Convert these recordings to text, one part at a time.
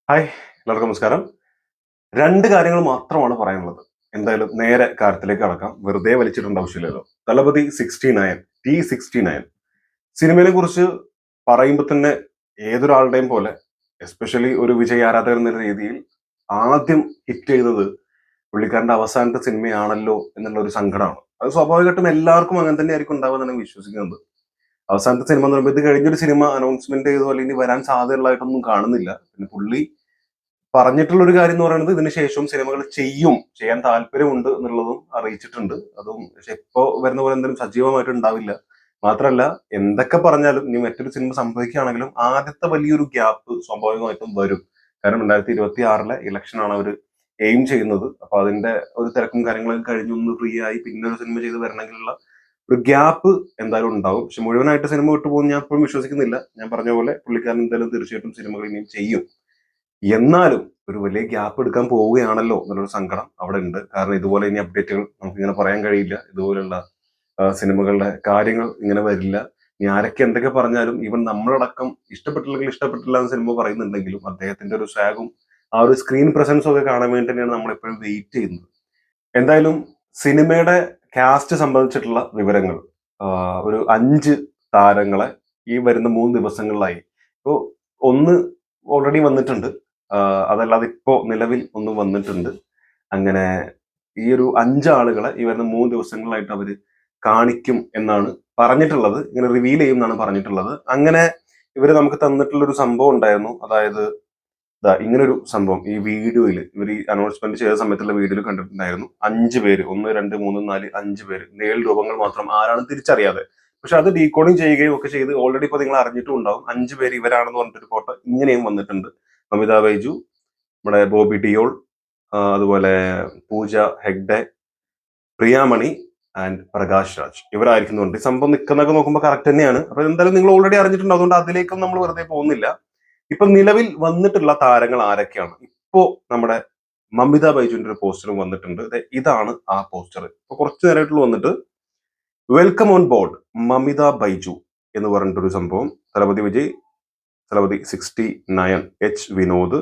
Hi, എല്ലാവർക്കും നമസ്കാരം. 2 കാര്യങ്ങൾ മാത്രമാണ് പറയാനുള്ളത്. എന്തായാലും നേരെ കാര്യത്തിലേക്ക് കടക്കാം. വെറുതെ വലിച്ചിടേണ്ട ആവശ്യമില്ലല്ലോ. ദളപതി 69 T69 സിനിമയെ കുറിച്ച് പറയുമ്പോൾ തന്നെ ഏതൊരാളുടെയും പോലെ എസ്പെഷ്യലി ഒരു വിജയ് ആരാധകൻ എന്ന രീതിയിൽ ആദ്യം ഹിറ്റ് ചെയ്യുന്നത് പുള്ളിക്കാരന്റെ അവസാനത്തെ സിനിമയാണല്ലോ എന്നുള്ള ഒരു സങ്കടമാണ്. അത് സ്വാഭാവികമായിട്ടും എല്ലാവർക്കും അങ്ങനെ തന്നെയായിരിക്കും ഉണ്ടാവുക എന്നാണ് വിശ്വസിക്കുന്നത്. അവസാനത്തെ സിനിമ എന്ന് പറയുമ്പോൾ ഇത് കഴിഞ്ഞൊരു സിനിമ അനൗൺസ്മെന്റ് ചെയ്തോ അല്ലെങ്കിൽ വരാൻ സാധ്യതയുള്ളതായിട്ടൊന്നും കാണുന്നില്ല. പിന്നെ പുള്ളി പറഞ്ഞിട്ടുള്ള ഒരു കാര്യം എന്ന് പറയുന്നത് ഇതിന് ശേഷവും സിനിമകൾ ചെയ്യാൻ താല്പര്യമുണ്ട് എന്നുള്ളതും അറിയിച്ചിട്ടുണ്ട്. അതും പക്ഷെ ഇപ്പോ വരുന്ന പോലെ എന്തെങ്കിലും സജീവമായിട്ട് ഉണ്ടാവില്ല. മാത്രമല്ല എന്തൊക്കെ പറഞ്ഞാലും ഇനി മറ്റൊരു സിനിമ സംഭവിക്കുകയാണെങ്കിലും ആദ്യത്തെ വലിയൊരു ഗ്യാപ്പ് സ്വാഭാവികമായിട്ടും വരും. കാരണം 2026 ഇലക്ഷനാണ് അവര് എയിം ചെയ്യുന്നത്. അപ്പൊ അതിന്റെ ഒരു തിരക്കും കാര്യങ്ങളൊക്കെ കഴിഞ്ഞ് ഒന്ന് ഫ്രീ ആയി പിന്നെ ഒരു സിനിമ ചെയ്ത് വരണമെങ്കിലുള്ള ഒരു ഗ്യാപ്പ് എന്തായാലും ഉണ്ടാവും. പക്ഷെ മുഴുവനായിട്ട് സിനിമ വിട്ടു പോകുന്ന ഞാൻ ഇപ്പോഴും വിശ്വസിക്കുന്നില്ല. ഞാൻ പറഞ്ഞ പോലെ പുള്ളിക്കാരൻ എന്തായാലും തീർച്ചയായിട്ടും സിനിമകൾ ഇനിയും ചെയ്യും. എന്നാലും ഒരു വലിയ ഗ്യാപ്പ് എടുക്കാൻ പോവുകയാണല്ലോ എന്നുള്ളൊരു സങ്കടം അവിടെ ഉണ്ട്. കാരണം ഇതുപോലെ ഇനി അപ്ഡേറ്റുകൾ നമുക്കിങ്ങനെ പറയാൻ കഴിയില്ല. ഇതുപോലുള്ള സിനിമകളുടെ കാര്യങ്ങൾ ഇങ്ങനെ വരില്ല. ഇനി ആരൊക്കെ എന്തൊക്കെ പറഞ്ഞാലും ഈവൻ നമ്മളടക്കം ഇഷ്ടപ്പെട്ടില്ലെങ്കിൽ ഇഷ്ടപ്പെട്ടില്ല എന്ന് സിനിമ പറയുന്നുണ്ടെങ്കിലും അദ്ദേഹത്തിന്റെ ഒരു സ്വാഗും ആ ഒരു സ്ക്രീൻ പ്രസൻസും ഒക്കെ കാണാൻ വേണ്ടി തന്നെയാണ് നമ്മൾ എപ്പോഴും വെയിറ്റ് ചെയ്യുന്നത്. എന്തായാലും സിനിമയുടെ കാസ്റ്റ് സംബന്ധിച്ചിട്ടുള്ള വിവരങ്ങൾ ഒരു 5 താരങ്ങളെ ഈ വരുന്ന 3 ദിവസങ്ങളിലായി ഇപ്പോ ഒന്ന് ഓൾറെഡി വന്നിട്ടുണ്ട്. അതല്ലാതെ ഇപ്പോ നിലവിൽ ഒന്ന് വന്നിട്ടുണ്ട്. അങ്ങനെ ഈ ഒരു 5 ആളുകളെ ഈ വരുന്ന 3 ദിവസങ്ങളിലായിട്ട് അവര് കാണിക്കും എന്നാണ് പറഞ്ഞിട്ടുള്ളത്. ഇങ്ങനെ റിവീൽ ചെയ്യും എന്നാണ് പറഞ്ഞിട്ടുള്ളത്. അങ്ങനെ ഇവര് നമുക്ക് തന്നിട്ടുള്ള ഒരു സംഭവം ഉണ്ടായിരുന്നു. അതായത് ഇങ്ങനൊരു സംഭവം ഈ വീഡിയോയിൽ ഇവർ ഈ അനൗൺസ്മെന്റ് ചെയ്ത സമയത്തുള്ള വീഡിയോയിൽ കണ്ടിട്ടുണ്ടായിരുന്നു. 5 പേര് 1, 2, 3, 4, 5 പേര് നേൽ രൂപങ്ങൾ മാത്രം ആരാണ് തിരിച്ചറിയാതെ. പക്ഷെ അത് ഡീകോഡിങ് ചെയ്യുകയും ഒക്കെ ചെയ്ത് ഓൾറെഡി ഇപ്പൊ നിങ്ങൾ അറിഞ്ഞിട്ടും ഉണ്ടാവും. 5 പേര് ഇവരാണെന്ന് പറഞ്ഞിട്ടൊരു ഫോട്ടോ ഇങ്ങനെയും വന്നിട്ടുണ്ട്. മമിത ബൈജു, നമ്മുടെ ബോബി ഡിയോൾ, അതുപോലെ പൂജ ഹെഗ്ഡെ, പ്രിയാമണി ആൻഡ് പ്രകാശ് രാജ് ഇവരായിരിക്കുന്നുണ്ട്. ഈ സംഭവം നിൽക്കുന്നൊക്കെ നോക്കുമ്പോൾ കറക്റ്റ് തന്നെയാണ്. അപ്പൊ എന്തായാലും നിങ്ങൾ ഓൾറെഡി അറിഞ്ഞിട്ടുണ്ട്. അതുകൊണ്ട് അതിലേക്കും നമ്മൾ വെറുതെ പോകുന്നില്ല. ഇപ്പൊ നിലവിൽ വന്നിട്ടുള്ള താരങ്ങൾ ആരൊക്കെയാണ്? ഇപ്പോ നമ്മുടെ മമിത ബൈജുവിന്റെ ഒരു പോസ്റ്ററും വന്നിട്ടുണ്ട്. ഇതാണ് ആ പോസ്റ്റർ. ഇപ്പൊ കുറച്ചു നേരമായിട്ടുള്ള വന്നിട്ട് welcome on board Mamitha Baiju എന്ന് പറഞ്ഞിട്ടൊരു സംഭവം. തലപതി വിജയ്, തലപതി 69 വിനോദ്,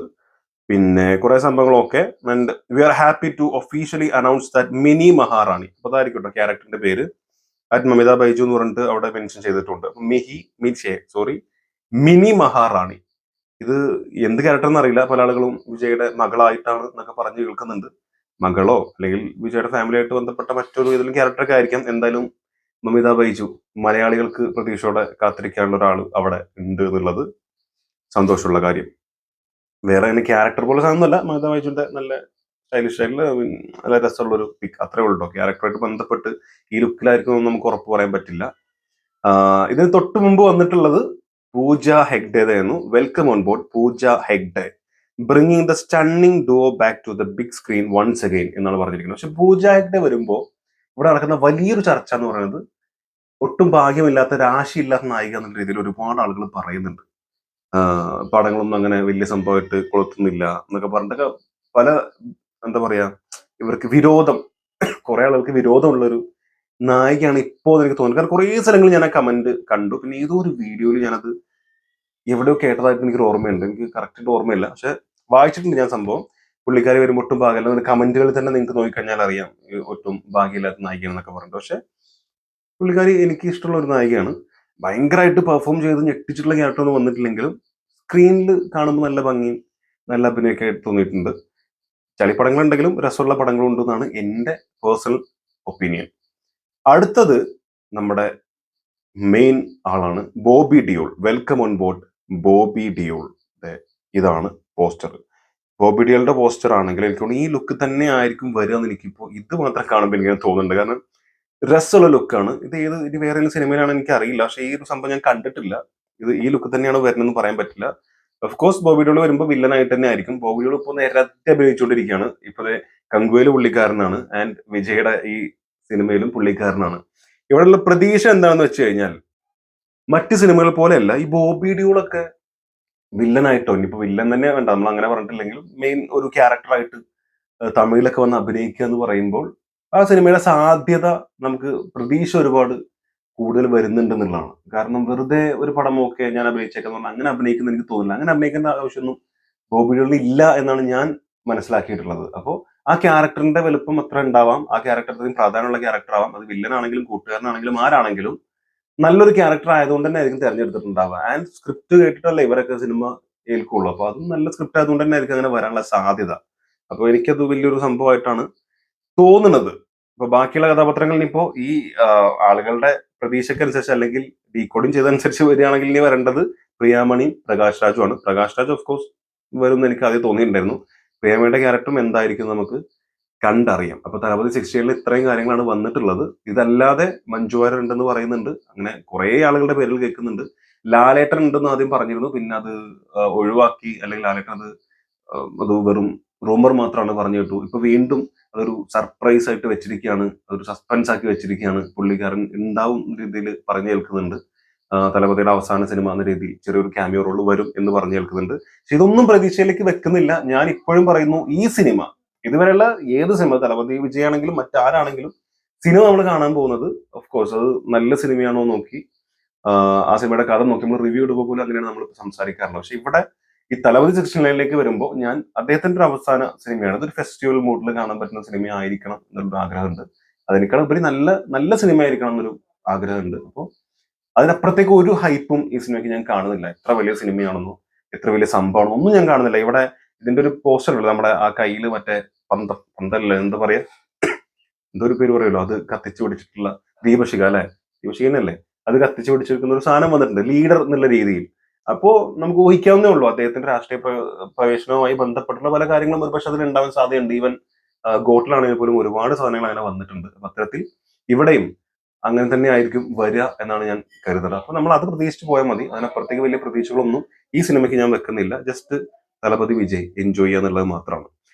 പിന്നെ കുറെ സംഭവങ്ങളൊക്കെ. And we are happy to officially announce that Mini Maharani, അപ്പൊ അതായിരിക്കും ക്യാരക്ടറിന്റെ പേര്. അറ്റ് മമിത ബൈജു എന്ന് പറഞ്ഞിട്ട് അവിടെ മെൻഷൻ ചെയ്തിട്ടുണ്ട്. മിനി മഹാറാണി ഇത് എന്ത് ക്യാരക്ടർ എന്നറിയില്ല. പല ആളുകളും വിജയുടെ മകളായിട്ടാണ് എന്നൊക്കെ പറഞ്ഞ് കേൾക്കുന്നുണ്ട്. മകളോ അല്ലെങ്കിൽ വിജയുടെ ഫാമിലിയായിട്ട് ബന്ധപ്പെട്ട മറ്റൊരു ഏതെങ്കിലും ക്യാരക്ടറൊക്കെ ആയിരിക്കാം. എന്തായാലും മമിത ബൈജു മലയാളികൾക്ക് പ്രതീക്ഷയോടെ കാത്തിരിക്കാനുള്ള ഒരാൾ അവിടെ ഉണ്ട് എന്നുള്ളത് സന്തോഷമുള്ള കാര്യം. വേറെ അതിന് ക്യാരക്ടർ പോലെ സാധനമൊന്നുമല്ല. മമിത ബൈജുന്റെ നല്ല സ്റ്റൈലിഷ് ആയിട്ടുള്ള നല്ല രസമുള്ള ഒരു പിക്ക് അത്രേ ഉള്ളൂ. ക്യാരക്ടറായിട്ട് ബന്ധപ്പെട്ട് ഈ ലുക്കിലായിരിക്കും നമുക്ക് ഉറപ്പ് പറയാൻ പറ്റില്ല. ഇതിന് തൊട്ട് മുമ്പ് വന്നിട്ടുള്ളത് പൂജ ഹെഗ്ഡെയായിരുന്നു. Welcome on board Pooja Hegde, bringing the stunning duo back to the big screen once again എന്നാണ് പറഞ്ഞിരിക്കുന്നത്. പക്ഷെ പൂജ ഹെഗ്ഡെ വരുമ്പോൾ ഇവിടെ നടക്കുന്ന വലിയൊരു ചർച്ച എന്ന് പറയുന്നത് ഒട്ടും ഭാഗ്യമില്ലാത്ത രാശിയില്ലാത്ത നായിക എന്നുള്ള രീതിയിൽ ഒരുപാട് ആളുകൾ പറയുന്നുണ്ട്. പടങ്ങളൊന്നും അങ്ങനെ വലിയ സംഭവമായിട്ട് കൊളുത്തുന്നില്ല എന്നൊക്കെ പറഞ്ഞിട്ടൊക്കെ പല എന്താ പറയാ ഇവർക്ക് വിരോധം കുറെ ആളുകൾക്ക് വിരോധമുള്ള ഒരു നായികയാണ് ഇപ്പോ എനിക്ക് തോന്നുന്നത്. കാരണം കുറേ സ്ഥലങ്ങളിൽ ഞാൻ ആ കമന്റ് കണ്ടു. പിന്നെ ഏതോ ഒരു വീഡിയോയിൽ ഞാനത് എവിടെയോ കേട്ടതായിട്ട് എനിക്ക് ഓർമ്മയുണ്ട്. എനിക്ക് കറക്റ്റ് ഓർമ്മയില്ല. പക്ഷെ വായിച്ചിട്ടുണ്ട് ഞാൻ സംഭവം. പുള്ളിക്കാരി വരുമ്പോൾ ഒട്ടും ഭാഗ്യമില്ല. കമന്റുകളിൽ തന്നെ നിങ്ങൾക്ക് നോക്കിക്കഴിഞ്ഞാൽ അറിയാം ഒട്ടും ഭാഗ്യമില്ലാത്ത നായികയാണെന്നൊക്കെ പറഞ്ഞിട്ട്. പക്ഷെ പുള്ളിക്കാരി എനിക്ക് ഇഷ്ടമുള്ള ഒരു നായികയാണ്. ഭയങ്കരമായിട്ട് പെർഫോം ചെയ്ത് ഞെട്ടിച്ചിട്ടുള്ള ക്യാരക്ടർ ഒന്നും വന്നിട്ടില്ലെങ്കിലും സ്ക്രീനിൽ കാണുമ്പോൾ നല്ല ഭംഗിയും നല്ല അഭിനയൊക്കെ തോന്നിയിട്ടുണ്ട്. ചളിപ്പടങ്ങളുണ്ടെങ്കിലും രസമുള്ള പടങ്ങളും ഉണ്ടെന്നാണ് എൻ്റെ പേഴ്സണൽ ഒപ്പീനിയൻ. അടുത്തത് നമ്മുടെ മെയിൻ ആളാണ് Bobby Deol. Welcome on board Bobby Deol. ഇതാണ് പോസ്റ്റർ. ബോബി ഡിയോളിന്റെ പോസ്റ്റർ ആണെങ്കിൽ എനിക്ക് തോന്നുന്നു ഈ ലുക്ക് തന്നെ ആയിരിക്കും വരിക എന്ന് എനിക്കിപ്പോ ഇത് മാത്രം കാണുമ്പോൾ എനിക്ക് തോന്നുന്നുണ്ട്. കാരണം രസമുള്ള ലുക്കാണ്. ഇത് ഇനി വേറെ ഏതെങ്കിലും സിനിമയിലാണ് എനിക്ക് അറിയില്ല. പക്ഷേ ഈ ഒരു സംഭവം ഞാൻ കണ്ടിട്ടില്ല. ഇത് ഈ ലുക്ക് തന്നെയാണ് വരുന്നതെന്ന് പറയാൻ പറ്റില്ല. ഓഫ് കോഴ്സ് ബോബി ഡിയോൾ വരുമ്പോൾ വില്ലനായിട്ട് തന്നെ ആയിരിക്കും. ബോബി ഡിയോൾ ഇപ്പോൾ നിരത്തി അഭിനയിച്ചുകൊണ്ടിരിക്കുകയാണ്. ഇപ്പോഴത്തെ കങ്കുവയില് പുള്ളിക്കാരനാണ് ആൻഡ് വിജയുടെ ഈ സിനിമയിലും പുള്ളിക്കാരനാണ്. ഇവിടെയുള്ള പ്രതീക്ഷ എന്താണെന്ന് വെച്ച് കഴിഞ്ഞാൽ മറ്റ് സിനിമകൾ പോലെയല്ല ഈ ബോബി ഡിയോളൊക്കെ വില്ലനായിട്ടോ, ഇനിയിപ്പോ വില്ലൻ തന്നെ വേണ്ട, നമ്മൾ അങ്ങനെ പറഞ്ഞിട്ടില്ലെങ്കിലും മെയിൻ ഒരു ക്യാരക്ടറായിട്ട് തമിഴിലൊക്കെ വന്ന് അഭിനയിക്കുക എന്ന് പറയുമ്പോൾ ആ സിനിമയുടെ സാധ്യത നമുക്ക് പ്രതീക്ഷ ഒരുപാട് കൂടുതൽ വരുന്നുണ്ട് എന്നുള്ളതാണ്. കാരണം വെറുതെ ഒരു പടം ഒക്കെ ഞാൻ അഭിനയിച്ചേക്കെന്ന് പറഞ്ഞാൽ അങ്ങനെ അഭിനയിക്കുന്ന എനിക്ക് തോന്നുന്നില്ല. അങ്ങനെ അഭിനയിക്കേണ്ട ആവശ്യമൊന്നും ബോബികളിൽ ഇല്ല എന്നാണ് ഞാൻ മനസ്സിലാക്കിയിട്ടുള്ളത്. അപ്പോൾ ആ ക്യാരക്ടറിന്റെ വലുപ്പം അത്ര ഉണ്ടാവാം, ആ ക്യാരക്ടറിന് പ്രാധാന്യമുള്ള ക്യാരക്ടർ ആവാം, അത് വില്ലനാണെങ്കിലും കൂട്ടുകാരനാണെങ്കിലും ആരാണെങ്കിലും നല്ലൊരു ക്യാരക്ടർ ആയതുകൊണ്ട് തന്നെ ആയിരിക്കും തിരഞ്ഞെടുത്തിട്ടുണ്ടാവുക. ആൻഡ് സ്ക്രിപ്റ്റ് കേട്ടിട്ടല്ലേ ഇവരൊക്കെ സിനിമ ഏൽക്കുള്ളൂ. അപ്പൊ അതും നല്ല സ്ക്രിപ്റ്റ് ആയതുകൊണ്ട് തന്നെ ആയിരിക്കും അങ്ങനെ വരാനുള്ള സാധ്യത. അപ്പൊ എനിക്കത് വലിയൊരു സംഭവമായിട്ടാണ് തോന്നുന്നത്. ഇപ്പൊ ബാക്കിയുള്ള കഥാപാത്രങ്ങളിൽ ഇപ്പോ ഈ ആളുകളുടെ പ്രതീക്ഷക്കനുസരിച്ച് അല്ലെങ്കിൽ ഡീകോഡിങ് ചെയ്തതനുസരിച്ച് വരികയാണെങ്കിൽ ഇനി വരേണ്ടത് പ്രിയാമണിയും പ്രകാശ് രാജുമാണ്. പ്രകാശ് രാജ് ഓഫ് കോഴ്സ് വരുമെന്ന് എനിക്ക് ആദ്യം തോന്നിയിട്ടുണ്ടായിരുന്നു. പ്രിയാമണിയുടെ ക്യാരക്ടറും എന്തായിരിക്കും നമുക്ക് കണ്ടറിയാം. അപ്പൊ തലപതി 16 ഇത്രയും കാര്യങ്ങളാണ് വന്നിട്ടുള്ളത്. ഇതല്ലാതെ മഞ്ജു വാര്യർ ഉണ്ടെന്ന് പറയുന്നുണ്ട്. അങ്ങനെ കുറെ ആളുകളുടെ പേരിൽ കേൾക്കുന്നുണ്ട്. ലാലേട്ടൻ ഉണ്ടെന്ന് ആദ്യം പറഞ്ഞിരുന്നു. പിന്നെ അത് ഒഴിവാക്കി, അല്ലെങ്കിൽ ലാലേട്ടൻ അത് വെറും റൂമർ മാത്രമാണ് പറഞ്ഞു കേട്ടു. ഇപ്പൊ വീണ്ടും അതൊരു സർപ്രൈസ് ആയിട്ട് വെച്ചിരിക്കുകയാണ്, അതൊരു സസ്പെൻസ് ആക്കി വെച്ചിരിക്കുകയാണ്. പുള്ളിക്കാരൻ ഉണ്ടാവും രീതിയിൽ പറഞ്ഞു കേൾക്കുന്നുണ്ട്. തലപതിയുടെ അവസാന സിനിമ എന്ന രീതിയിൽ ചെറിയൊരു ക്യാമിയോ റോൾ വരും എന്ന് പറഞ്ഞു കേൾക്കുന്നുണ്ട്. പക്ഷെ ഇതൊന്നും പ്രതീക്ഷയിലേക്ക് വെക്കുന്നില്ല. ഞാൻ ഇപ്പോഴും പറയുന്നു, ഈ സിനിമ ഇതുവരെയുള്ള ഏത് സിനിമ, തലപതി വിജയാണെങ്കിലും മറ്റാരാണെങ്കിലും സിനിമ നമ്മൾ കാണാൻ പോകുന്നത് ഓഫ് കോഴ്സ് അത് നല്ല സിനിമയാണോ നോക്കി ആ സിനിമയുടെ കഥ നോക്കി നമ്മൾ റിവ്യൂ ഇടുമ്പോൾ പോലും അങ്ങനെയാണ് നമ്മൾ സംസാരിക്കാറുള്ളത്. പക്ഷെ ഇവിടെ ഈ തലപതി 16 വരുമ്പോൾ ഞാൻ അദ്ദേഹത്തിന്റെ ഒരു അവസാന സിനിമയാണ്, ഇതൊരു ഫെസ്റ്റിവൽ മൂഡിൽ കാണാൻ പറ്റുന്ന സിനിമ ആയിരിക്കണം എന്നൊരു ആഗ്രഹമുണ്ട്. അതിനേക്കാൾ ഉപരി നല്ല നല്ല സിനിമ ആയിരിക്കണം എന്നൊരു ആഗ്രഹമുണ്ട്. അപ്പോൾ അതിനപ്പുറത്തേക്ക് ഒരു ഹൈപ്പും ഈ സിനിമയ്ക്ക് ഞാൻ കാണുന്നില്ല. എത്ര വലിയ സിനിമയാണെന്നോ എത്ര വലിയ സംഭവമാണോ ഒന്നും ഞാൻ കാണുന്നില്ല. ഇവിടെ ഇതിന്റെ ഒരു പോസ്റ്റർ ഉള്ളത് നമ്മുടെ ആ കയ്യിൽ മറ്റേ പന്തല്ല എന്താ പറയാ, എന്തോ ഒരു പേര് പറയുമല്ലോ, അത് കത്തിച്ചു പിടിച്ചിട്ടുള്ള ദീപശിഖ അല്ലെ, ദീപശിഖനല്ലേ, അത് കത്തിച്ചു പിടിച്ചിരിക്കുന്ന ഒരു സാധനം വന്നിട്ടുണ്ട് ലീഡർ എന്നുള്ള രീതിയിൽ. അപ്പോ നമുക്ക് ഊഹിക്കാവുന്നേ ഉള്ളൂ അദ്ദേഹത്തിന്റെ രാഷ്ട്രീയ പ്രവേശനവുമായി ബന്ധപ്പെട്ടുള്ള പല കാര്യങ്ങളും ഒരുപക്ഷെ അതിൽ ഉണ്ടാവാൻ സാധ്യതയുണ്ട്. ഈവൻ ഗോട്ടിലാണെങ്കിൽ പോലും ഒരുപാട് സാധനങ്ങൾ അങ്ങനെ വന്നിട്ടുണ്ട്. അത്തരത്തിൽ ഇവിടെയും അങ്ങനെ തന്നെ ആയിരിക്കും വരിക എന്നാണ് ഞാൻ കരുതുന്നത്. അപ്പൊ നമ്മൾ അത് പ്രതീക്ഷിച്ച് പോയാൽ മതി. അതിനപ്പുറത്തേക്ക് വലിയ പ്രതീക്ഷകളൊന്നും ഈ സിനിമയ്ക്ക് ഞാൻ വെക്കുന്നില്ല. ജസ്റ്റ് തലപതി വിജയ് എൻജോയ് ചെയ്യുക എന്നുള്ളത് മാത്രമാണ്.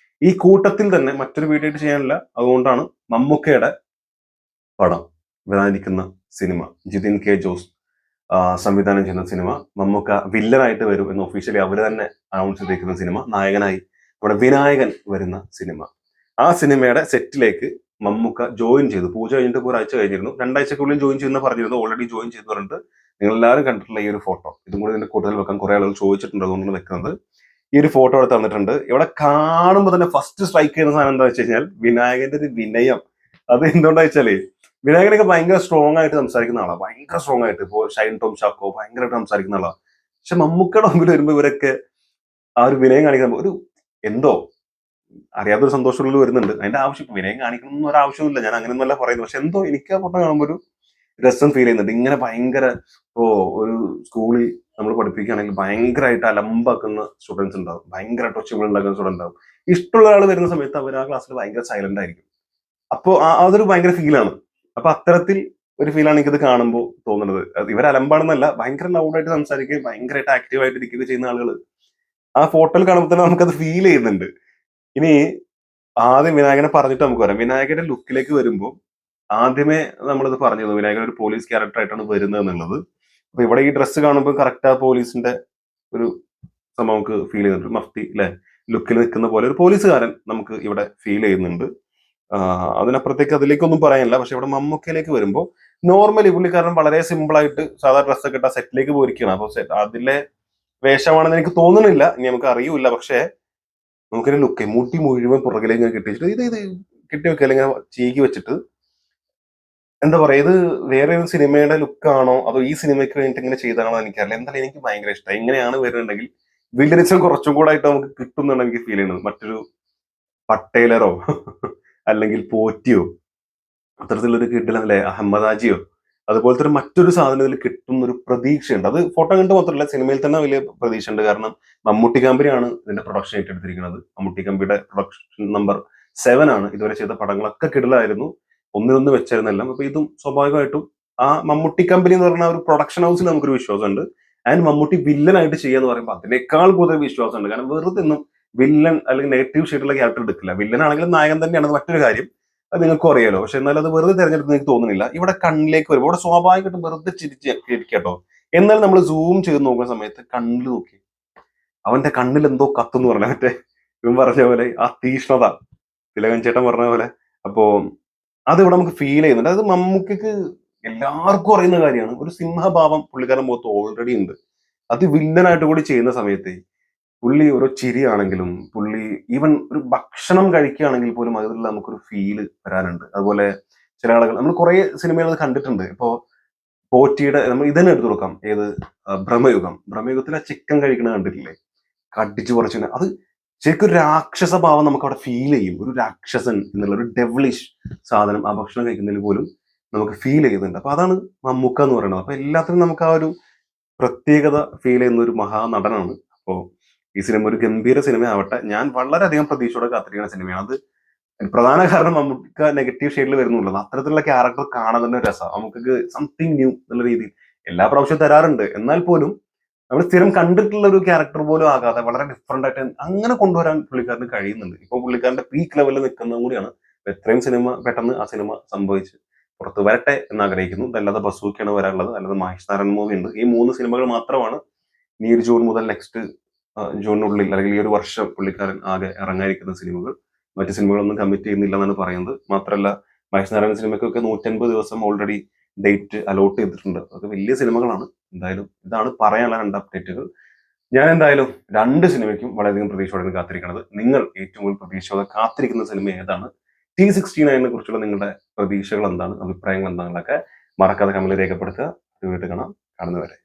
ഈ കൂട്ടത്തിൽ തന്നെ മറ്റൊരു വീഡിയോ ആയിട്ട് ചെയ്യാനില്ല, അതുകൊണ്ടാണ് മമ്മൂക്കയുടെ പടം വരാനിരിക്കുന്ന സിനിമ, ജിതിൻ കെ ജോസ് സംവിധാനം ചെയ്യുന്ന സിനിമ. മമ്മൂക്ക വില്ലനായിട്ട് വരും എന്ന് ഒഫീഷ്യലി അവർ തന്നെ അനൗൺസ് ചെയ്തിരിക്കുന്ന സിനിമ. നായകനായി നമ്മുടെ വിനായകൻ വരുന്ന സിനിമ. ആ സിനിമയുടെ സെറ്റിലേക്ക് മമ്മൂക്ക ജോയിൻ ചെയ്തു. പൂജ കഴിഞ്ഞിട്ട് ഒരാഴ്ച കഴിഞ്ഞിരുന്നു. 2 ആഴ്ചക്കുള്ളിൽ ജോയിൻ ചെയ്യുന്ന പറഞ്ഞിരുന്നു. ഓൾറെഡി ജോയിൻ ചെയ്തു പറഞ്ഞിട്ട് നിങ്ങൾ എല്ലാവരും കണ്ടിട്ടുള്ള ഈ ഒരു ഫോട്ടോ, ഇതും കൂടി ഇതിന്റെ കൂടുതൽ വെക്കാൻ കുറെ ആളുകൾ ചോദിച്ചിട്ടുണ്ട്, അതുകൊണ്ടാണ് വെക്കുന്നത്. ഈ ഒരു ഫോട്ടോ അവിടെ തന്നിട്ടുണ്ട്. ഇവിടെ കാണുമ്പോൾ തന്നെ ഫസ്റ്റ് സ്ട്രൈക്ക് ചെയ്യുന്ന സാധനം എന്താ വെച്ച് കഴിഞ്ഞാൽ വിനായകന്റെ ഒരു വിനയം. അത് എന്തുകൊണ്ടാ വെച്ചാല് വിനായകനൊക്കെ ഭയങ്കര സ്ട്രോങ് ആയിട്ട് സംസാരിക്കുന്ന ആളാണ്, ഭയങ്കര സ്ട്രോങ് ആയിട്ട്. ഇപ്പോ ഷൈൻ ടോം ചാക്കോ ഭയങ്കരമായിട്ട് സംസാരിക്കുന്ന ആളാണ്. പക്ഷെ മമ്മൂക്കയുടെ മുമ്പിൽ വരുമ്പോൾ ഇവരൊക്കെ ആ ഒരു വിനയം കാണിക്കാൻ ഒരു എന്തോ അറിയാത്തൊരു സന്തോഷമുള്ളിൽ വരുന്നുണ്ട്. അതിന്റെ ആവശ്യം വിനയം കാണിക്കണം എന്നൊരു ആവശ്യമില്ല, ഞാൻ അങ്ങനെയൊന്നുമല്ല പറയുന്നത്. പക്ഷെ എന്തോ എനിക്ക് ആ ഫോട്ടോ കാണുമ്പോൾ ഒരു രസം ഫീൽ ചെയ്യുന്നുണ്ട്. ഇങ്ങനെ ഭയങ്കര ഒരു സ്കൂളിൽ നമ്മൾ പഠിപ്പിക്കുകയാണെങ്കിൽ ഭയങ്കരമായിട്ട് അലമ്പാക്കുന്ന സ്റ്റുഡൻസ് ഉണ്ടാവും, ഭയങ്കരമായിട്ട് ഒച്ചകൾ ഉണ്ടാക്കുന്ന സ്റ്റുഡന്റ് ഉണ്ടാവും. ഇഷ്ടമുള്ള ആൾ വരുന്ന സമയത്ത് അവർ ആ ക്ലാസ്സിൽ ഭയങ്കര സൈലന്റ് ആയിരിക്കും. അപ്പോൾ അതൊരു ഭയങ്കര ഫീലാണ്. അപ്പൊ അത്തരത്തിൽ ഒരു ഫീലാണ് എനിക്കത് കാണുമ്പോൾ തോന്നുന്നത്. ഇവർ അലമ്പാണെന്നല്ല, ഭയങ്കര ലൗഡായിട്ട് സംസാരിക്കുകയും ഭയങ്കരമായിട്ട് ആക്റ്റീവായിട്ട് ഇരിക്കുകയൊക്കെ ചെയ്യുന്ന ആളുകൾ ആ ഫോട്ടോയിൽ കാണുമ്പോൾ തന്നെ നമുക്കത് ഫീൽ ചെയ്യുന്നുണ്ട്. ഇനി ആദ്യം വിനായകനെ പറഞ്ഞിട്ട് നമുക്ക് വരാം. വിനായകന്റെ ലുക്കിലേക്ക് വരുമ്പോൾ ആദ്യമേ നമ്മളിത് പറഞ്ഞിരുന്നു, വിനായകൻ ഒരു പോലീസ് ക്യാരക്ടർ ആയിട്ടാണ് വരുന്നത് എന്നുള്ളത്. അപ്പൊ ഇവിടെ ഈ ഡ്രസ്സ് കാണുമ്പോൾ കറക്റ്റ് ആ പോലീസിന്റെ ഒരു സംഭവം നമുക്ക് ഫീൽ ചെയ്യുന്നുണ്ട്. മഫ്തി അല്ലെ ലുക്കിൽ നിൽക്കുന്ന പോലെ ഒരു പോലീസുകാരൻ നമുക്ക് ഇവിടെ ഫീൽ ചെയ്യുന്നുണ്ട്. അതിനപ്പുറത്തേക്ക് അതിലേക്കൊന്നും പറയാനില്ല. പക്ഷെ ഇവിടെ മമ്മൂക്കയിലേക്ക് വരുമ്പോൾ നോർമലി പുള്ളിക്കാരൻ വളരെ സിമ്പിൾ ആയിട്ട് സാധാ ഡ്രസ്സൊക്കെ ഇട്ട സെറ്റിലേക്ക് പോയിരിക്കുകയാണ്. അപ്പൊ അതിലെ വേഷമാണെന്ന് എനിക്ക് തോന്നുന്നില്ല, ഇനി നമുക്ക് അറിയൂല. പക്ഷെ നമുക്കൊരു ലുക്ക് മുടി മുഴുവൻ പുറകിലേക്ക് ഇങ്ങനെ കെട്ടിച്ചിട്ട് ഇത് കെട്ടി വെക്കുക, അല്ലെങ്കിൽ ചീകി വെച്ചിട്ട് എന്താ പറയാ, ഇത് വേറെ ഒരു സിനിമയുടെ ലുക്കാണോ അതോ ഈ സിനിമയ്ക്ക് വേണ്ടിയിട്ട് ഇങ്ങനെ ചെയ്താണോ എനിക്കറിയില്ല. എന്തായാലും എനിക്ക് ഭയങ്കര ഇഷ്ടമായി. ഇങ്ങനെയാണ് വരുന്നുണ്ടെങ്കിൽ വില്ലനിസം കുറച്ചും കൂടെ ആയിട്ട് നമുക്ക് കിട്ടുന്നുണ്ട് എനിക്ക് ഫീൽ ചെയ്യുന്നത്. മറ്റൊരു പട്ടേലറോ അല്ലെങ്കിൽ പോറ്റിയോ അത്തരത്തിലൊരു കിട്ടില്ല അല്ലെ, അഹമ്മദാജിയോ അതുപോലത്തെ ഒരു മറ്റൊരു സാധനം ഇതിൽ കിട്ടുന്ന ഒരു പ്രതീക്ഷയുണ്ട്. അത് ഫോട്ടോ കണ്ട് മാത്രമല്ല, സിനിമയിൽ തന്നെ വലിയ പ്രതീക്ഷയുണ്ട്. കാരണം മമ്മൂട്ടി കമ്പനിയാണ് ഇതിന്റെ പ്രൊഡക്ഷൻ ഏറ്റെടുത്തിരിക്കുന്നത്. മമ്മൂട്ടി കമ്പനിയുടെ പ്രൊഡക്ഷൻ നമ്പർ 7 ആണ്. ഇതുവരെ ചെയ്ത പടങ്ങളൊക്കെ കിടലായിരുന്നു, ഒന്നിനൊന്ന് വെച്ചായിരുന്നെല്ലാം. അപ്പൊ ഇതും സ്വാഭാവികമായിട്ടും ആ മമ്മൂട്ടി കമ്പനി എന്ന് പറഞ്ഞ ഒരു പ്രൊഡക്ഷൻ ഹൗസിൽ നമുക്കൊരു വിശ്വാസമുണ്ട്. ആൻഡ് മമ്മൂട്ടി വില്ലനായിട്ട് ചെയ്യാന്ന് പറയുമ്പോൾ അതിനേക്കാൾ കൂടുതൽ വിശ്വാസമുണ്ട്. കാരണം വെറുതെ ഒന്നും വില്ലൻ അല്ലെങ്കിൽ നെഗറ്റീവ് ഷെയ്ഡുള്ള ക്യാരക്ടർ എടുക്കില്ല. വില്ലനാണെങ്കിലും നായകൻ തന്നെയാണ് മറ്റൊരു കാര്യം, അത് നിങ്ങൾക്കും അറിയാലോ. പക്ഷെ എന്നാലും അത് വെറുതെ തെരഞ്ഞെടുത്ത് എനിക്ക് തോന്നുന്നില്ല. ഇവിടെ കണ്ണിലേക്ക് വരുമ്പോൾ ഇവിടെ സ്വാഭാവികമായിട്ടും വെറുതെ ചിരിച്ച് ഇരിക്കട്ടോ. എന്നാൽ നമ്മൾ സൂം ചെയ്ത് നോക്കുന്ന സമയത്ത് കണ്ണിൽ നോക്കി അവന്റെ കണ്ണിൽ എന്തോ കത്തുന്ന് പറഞ്ഞ മറ്റേ ഇവൻ പറഞ്ഞ പോലെ ആ തീഷ്ണത, തിലകൻ ചേട്ടൻ പറഞ്ഞ പോലെ. അപ്പോ അത് ഇവിടെ നമുക്ക് ഫീൽ ചെയ്യുന്നുണ്ട്. അത് മമ്മൂക്കക്ക് എല്ലാവർക്കും അറിയുന്ന കാര്യമാണ്. ഒരു സിംഹഭാവം പുള്ളിക്കാരൻ മുഖത്ത് ഓൾറെഡി ഉണ്ട്. അത് വില്ലനായിട്ട് കൂടി ചെയ്യുന്ന സമയത്ത് പുള്ളി ഓരോ ചിരിയാണെങ്കിലും, പുള്ളി ഈവൻ ഒരു ഭക്ഷണം കഴിക്കുകയാണെങ്കിൽ പോലും അതിൽ നമുക്കൊരു ഫീല് വരാനുണ്ട്. അതുപോലെ ചില ആളുകൾ നമ്മൾ കുറേ സിനിമകൾ അത് കണ്ടിട്ടുണ്ട്. ഇപ്പോ പോറ്റിയുടെ നമ്മൾ ഇതന്നെ എടുത്ത് കൊടുക്കാം. ഏത് ഭ്രമയുഗം. ഭ്രമയുഗത്തിൽ ആ ചിക്കൻ കഴിക്കണത് കണ്ടിട്ടില്ലേ? കടിച്ചു പറിച്ച് അത് ശരിക്കും ഒരു രാക്ഷസ ഭാവം നമുക്കവിടെ ഫീൽ ചെയ്യും. ഒരു രാക്ഷസൻ എന്നുള്ള ഒരു ഡെവിളിഷ് സാധനം ആ ഭക്ഷണം കഴിക്കുന്നതിൽ പോലും നമുക്ക് ഫീൽ ചെയ്യുന്നുണ്ട്. അപ്പൊ അതാണ് മമ്മൂക്ക എന്ന് പറയുന്നത്. അപ്പൊ എല്ലാത്തിനും നമുക്ക് ആ ഒരു പ്രത്യേകത ഫീൽ ചെയ്യുന്ന ഒരു മഹാനടനാണ്. അപ്പോ ഈ സിനിമ ഒരു ഗംഭീര സിനിമയാവട്ടെ. ഞാൻ വളരെയധികം പ്രതീക്ഷയോടെ കാത്തിരിക്കുന്ന സിനിമയാണ്. അത് പ്രധാന കാരണം മമ്മൂക്ക നെഗറ്റീവ് ഷെയ്ഡിൽ വരുന്നുള്ളത്. അത്തരത്തിലുള്ള ക്യാരക്ടർ കാണാൻ തന്നെ രസമാണ്. നമുക്ക് സംതിങ് ന്യൂ എന്നുള്ള രീതിയിൽ എല്ലാ പ്രാവശ്യവും തരാറുണ്ട്. എന്നാൽ പോലും നമ്മൾ സ്ഥിരം കണ്ടിട്ടുള്ള ഒരു ക്യാരക്ടർ പോലും ആകാതെ വളരെ ഡിഫറന്റ് ആയിട്ട് അങ്ങനെ കൊണ്ടുവരാൻ പുള്ളിക്കാരന് കഴിയുന്നുണ്ട്. ഇപ്പൊ പുള്ളിക്കാരന്റെ പീക്ക് ലെവലിൽ നിൽക്കുന്നതും കൂടിയാണ്. അപ്പൊ എത്രയും സിനിമ പെട്ടെന്ന് ആ സിനിമ സംഭവിച്ച് പുറത്ത് വരട്ടെ എന്ന് ആഗ്രഹിക്കുന്നു. അതല്ലാതെ ബസൂക്കയാണ് വരാനുള്ളത്. അല്ലാതെ മഹേഷ് നാരായൺ മൂവി ഉണ്ട്. ഈ 3 സിനിമകൾ മാത്രമാണ് ഈ ഒരു ജൂൺ മുതൽ നെക്സ്റ്റ് ജൂണിനുള്ളിൽ അല്ലെങ്കിൽ ഈ ഒരു വർഷം പുള്ളിക്കാരൻ ആകെ ഇറങ്ങാനിരിക്കുന്ന സിനിമകൾ. മറ്റു സിനിമകളൊന്നും കമ്മിറ്റ് ചെയ്യുന്നില്ല എന്നാണ് പറയുന്നത്. മാത്രമല്ല മഹേഷ് നാരായണൻ സിനിമയ്ക്കൊക്കെ 150 ദിവസം ഓൾറെഡി ഡേറ്റ് അലോട്ട് ചെയ്തിട്ടുണ്ട്. അതൊക്കെ വലിയ സിനിമകളാണ്. എന്തായാലും ഇതാണ് പറയാനുള്ള 2 അപ്ഡേറ്റുകൾ. ഞാൻ എന്തായാലും 2 സിനിമയ്ക്കും വളരെയധികം പ്രതീക്ഷയോടെയാണ് കാത്തിരിക്കുന്നത്. നിങ്ങൾ ഏറ്റവും കൂടുതൽ പ്രതീക്ഷയോടെ കാത്തിരിക്കുന്ന സിനിമ ഏതാണ്? T69 കുറിച്ചുള്ള നിങ്ങളുടെ പ്രതീക്ഷകൾ എന്താണ്? അഭിപ്രായങ്ങൾ എന്താണെന്നൊക്കെ മറക്കാതെ കമന്റിൽ രേഖപ്പെടുത്തുക. വീണ്ടും കാണാം. കാണുന്നവരെ